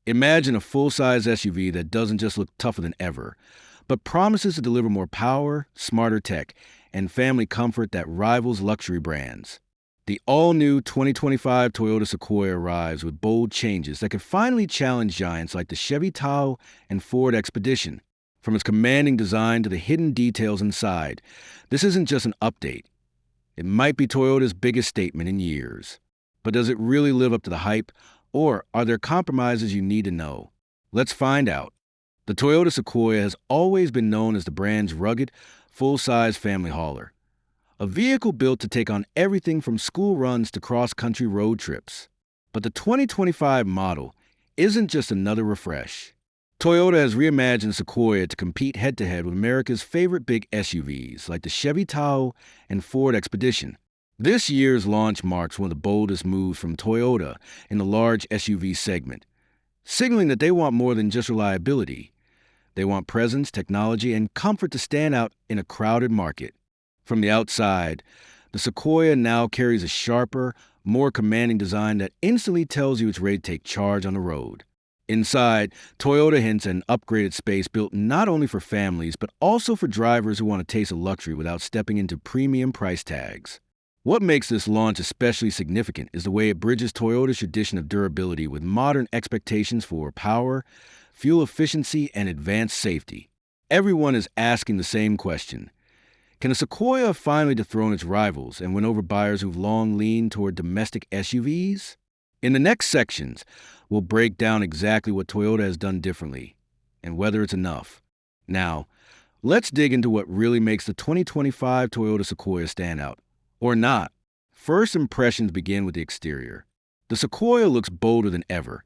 Imagine a full-size SUV that doesn't just look tougher than ever, but promises to deliver more power, smarter tech, and family comfort that rivals luxury brands. The all-new 2025 Toyota Sequoia arrives with bold changes that could finally challenge giants like the Chevy Tahoe and Ford Expedition. From its commanding design to the hidden details inside, this isn't just an update. It might be Toyota's biggest statement in years. But does it really live up to the hype, or are there compromises you need to know? Let's find out. The Toyota Sequoia has always been known as the brand's rugged, full-size family hauler. A vehicle built to take on everything from school runs to cross-country road trips. But the 2025 model isn't just another refresh. Toyota has reimagined Sequoia to compete head-to-head with America's favorite big SUVs like the Chevy Tahoe and Ford Expedition. This year's launch marks one of the boldest moves from Toyota in the large SUV segment, signaling that they want more than just reliability. They want presence, technology, and comfort to stand out in a crowded market. From the outside, the Sequoia now carries a sharper, more commanding design that instantly tells you it's ready to take charge on the road. Inside, Toyota hints at an upgraded space built not only for families, but also for drivers who want a taste of luxury without stepping into premium price tags. What makes this launch especially significant is the way it bridges Toyota's tradition of durability with modern expectations for power, fuel efficiency, and advanced safety. Everyone is asking the same question. Can a Sequoia finally dethrone its rivals and win over buyers who've long leaned toward domestic SUVs? In the next sections, we'll break down exactly what Toyota has done differently and whether it's enough. Now, let's dig into what really makes the 2025 Toyota Sequoia stand out. Or not. First impressions begin with the exterior. The Sequoia looks bolder than ever,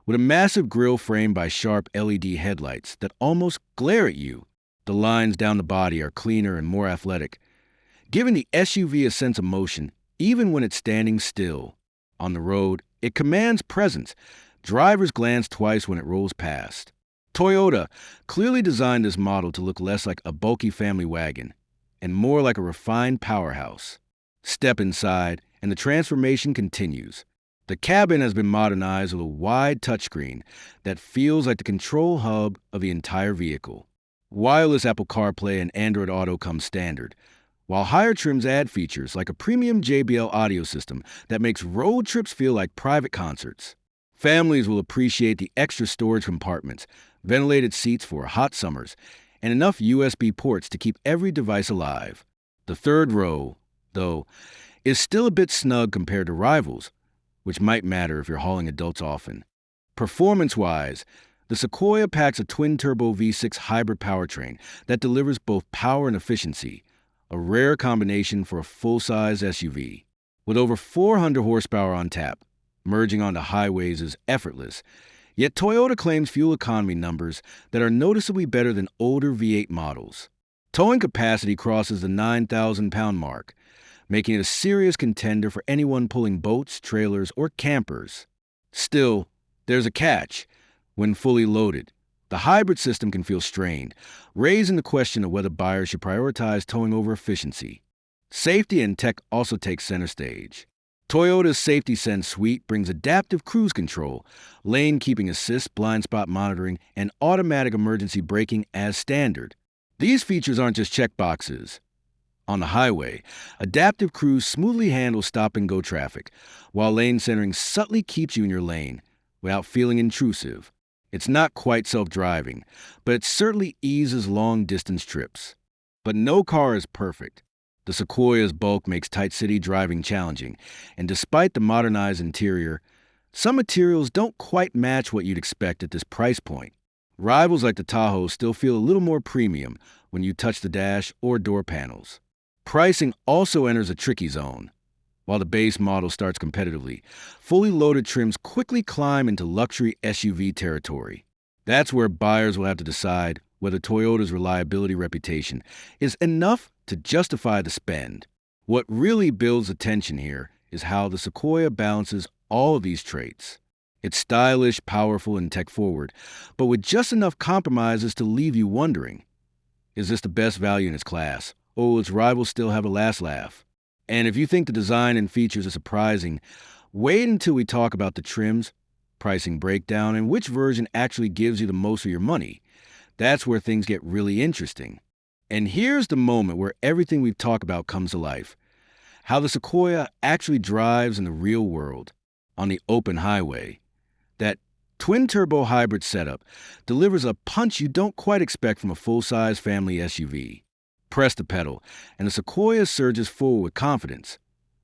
with a massive grille framed by sharp LED headlights that almost glare at you. The lines down the body are cleaner and more athletic, giving the SUV a sense of motion even when it's standing still. On the road, it commands presence. Drivers glance twice when it rolls past. Toyota clearly designed this model to look less like a bulky family wagon and more like a refined powerhouse. Step inside, and the transformation continues. The cabin has been modernized with a wide touchscreen that feels like the control hub of the entire vehicle. Wireless Apple CarPlay and Android Auto come standard, while higher trims add features like a premium JBL audio system that makes road trips feel like private concerts. Families will appreciate the extra storage compartments, ventilated seats for hot summers, and enough USB ports to keep every device alive. The third row, though, is still a bit snug compared to rivals, which might matter if you're hauling adults often. Performance-wise, the Sequoia packs a twin-turbo V6 hybrid powertrain that delivers both power and efficiency, a rare combination for a full-size SUV. With over 400 horsepower on tap, merging onto highways is effortless, yet Toyota claims fuel economy numbers that are noticeably better than older V8 models. Towing capacity crosses the 9,000-pound mark, making it a serious contender for anyone pulling boats, trailers, or campers. Still, there's a catch. When fully loaded, the hybrid system can feel strained, raising the question of whether buyers should prioritize towing over efficiency. Safety and tech also take center stage. Toyota's Safety Sense suite brings adaptive cruise control, lane keeping assist, blind spot monitoring, and automatic emergency braking as standard. These features aren't just checkboxes. On the highway, adaptive cruise smoothly handles stop-and-go traffic, while lane centering subtly keeps you in your lane without feeling intrusive. It's not quite self-driving, but it certainly eases long-distance trips. But no car is perfect. The Sequoia's bulk makes tight city driving challenging, and despite the modernized interior, some materials don't quite match what you'd expect at this price point. Rivals like the Tahoe still feel a little more premium when you touch the dash or door panels. Pricing also enters a tricky zone. While the base model starts competitively, fully loaded trims quickly climb into luxury SUV territory. That's where buyers will have to decide whether Toyota's reliability reputation is enough to justify the spend. What really builds attention here is how the Sequoia balances all of these traits. It's stylish, powerful, and tech-forward, but with just enough compromises to leave you wondering, is this the best value in its class, or will its rivals still have a last laugh? And if you think the design and features are surprising, wait until we talk about the trims, pricing breakdown, and which version actually gives you the most for your money. That's where things get really interesting. And here's the moment where everything we've talked about comes to life. How the Sequoia actually drives in the real world, on the open highway. That twin-turbo hybrid setup delivers a punch you don't quite expect from a full-size family SUV. Press the pedal, and the Sequoia surges forward with confidence,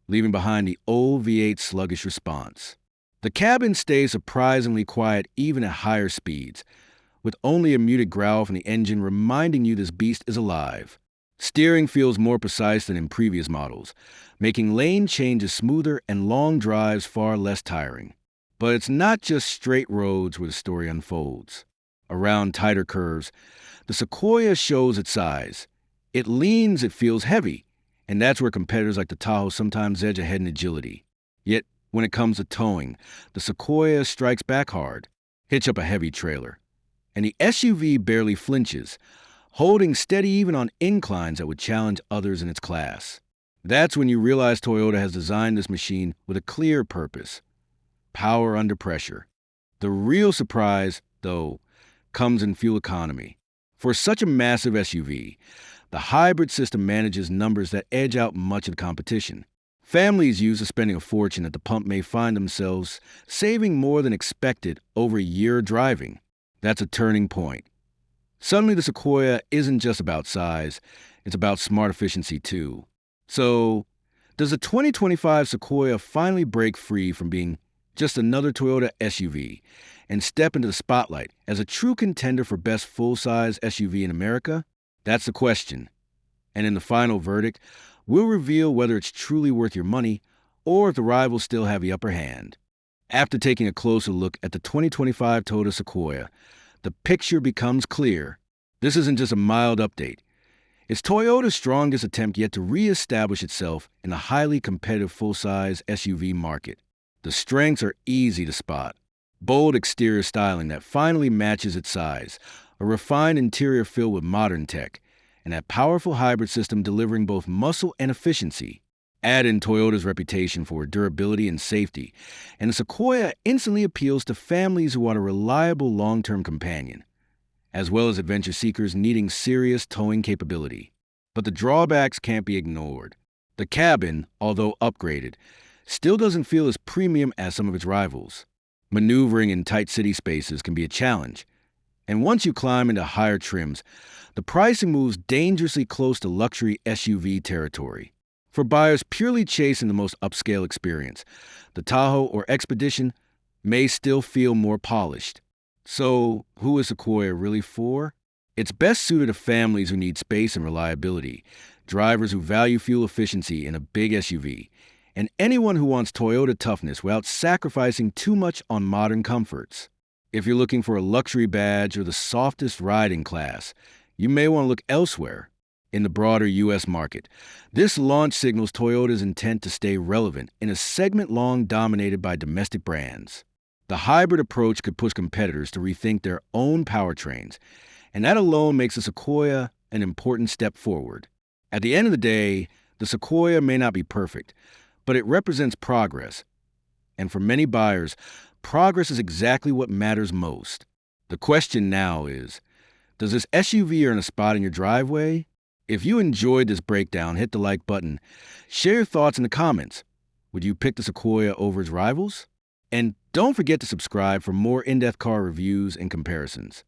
leaving behind the old V8's sluggish response. The cabin stays surprisingly quiet even at higher speeds, with only a muted growl from the engine reminding you this beast is alive. Steering feels more precise than in previous models, making lane changes smoother and long drives far less tiring. But it's not just straight roads where the story unfolds. Around tighter curves, the Sequoia shows its size. It leans, it feels heavy, and that's where competitors like the Tahoe sometimes edge ahead in agility. Yet, when it comes to towing, the Sequoia strikes back hard. Hitch up a heavy trailer, and the SUV barely flinches, holding steady even on inclines that would challenge others in its class. That's when you realize Toyota has designed this machine with a clear purpose: power under pressure. The real surprise, though, comes in fuel economy. For such a massive SUV, the hybrid system manages numbers that edge out much of the competition. Families used to spending a fortune at the pump may find themselves saving more than expected over a year of driving. That's a turning point. Suddenly, the Sequoia isn't just about size, it's about smart efficiency too. So, does the 2025 Sequoia finally break free from being just another Toyota SUV and step into the spotlight as a true contender for best full-size SUV in America? That's the question. And in the final verdict, we'll reveal whether it's truly worth your money or if the rivals still have the upper hand. After taking a closer look at the 2025 Toyota Sequoia, the picture becomes clear. This isn't just a mild update. It's Toyota's strongest attempt yet to re-establish itself in the highly competitive full-size SUV market. The strengths are easy to spot. Bold exterior styling that finally matches its size, a refined interior filled with modern tech, and that powerful hybrid system delivering both muscle and efficiency. Add in Toyota's reputation for durability and safety, and the Sequoia instantly appeals to families who want a reliable long-term companion, as well as adventure seekers needing serious towing capability. But the drawbacks can't be ignored. The cabin, although upgraded, still doesn't feel as premium as some of its rivals. Maneuvering in tight city spaces can be a challenge, and once you climb into higher trims, the pricing moves dangerously close to luxury SUV territory. For buyers purely chasing the most upscale experience, the Tahoe or Expedition may still feel more polished. So, who is Sequoia really for? It's best suited to families who need space and reliability, drivers who value fuel efficiency in a big SUV, and anyone who wants Toyota toughness without sacrificing too much on modern comforts. If you're looking for a luxury badge or the softest riding class, you may want to look elsewhere. In the broader U.S. market, this launch signals Toyota's intent to stay relevant in a segment long dominated by domestic brands. The hybrid approach could push competitors to rethink their own powertrains, and that alone makes the Sequoia an important step forward. At the end of the day, the Sequoia may not be perfect, but it represents progress. And for many buyers, progress is exactly what matters most. The question now is, does this SUV earn a spot in your driveway? If you enjoyed this breakdown, hit the like button. Share your thoughts in the comments. Would you pick the Sequoia over its rivals? And don't forget to subscribe for more in-depth car reviews and comparisons.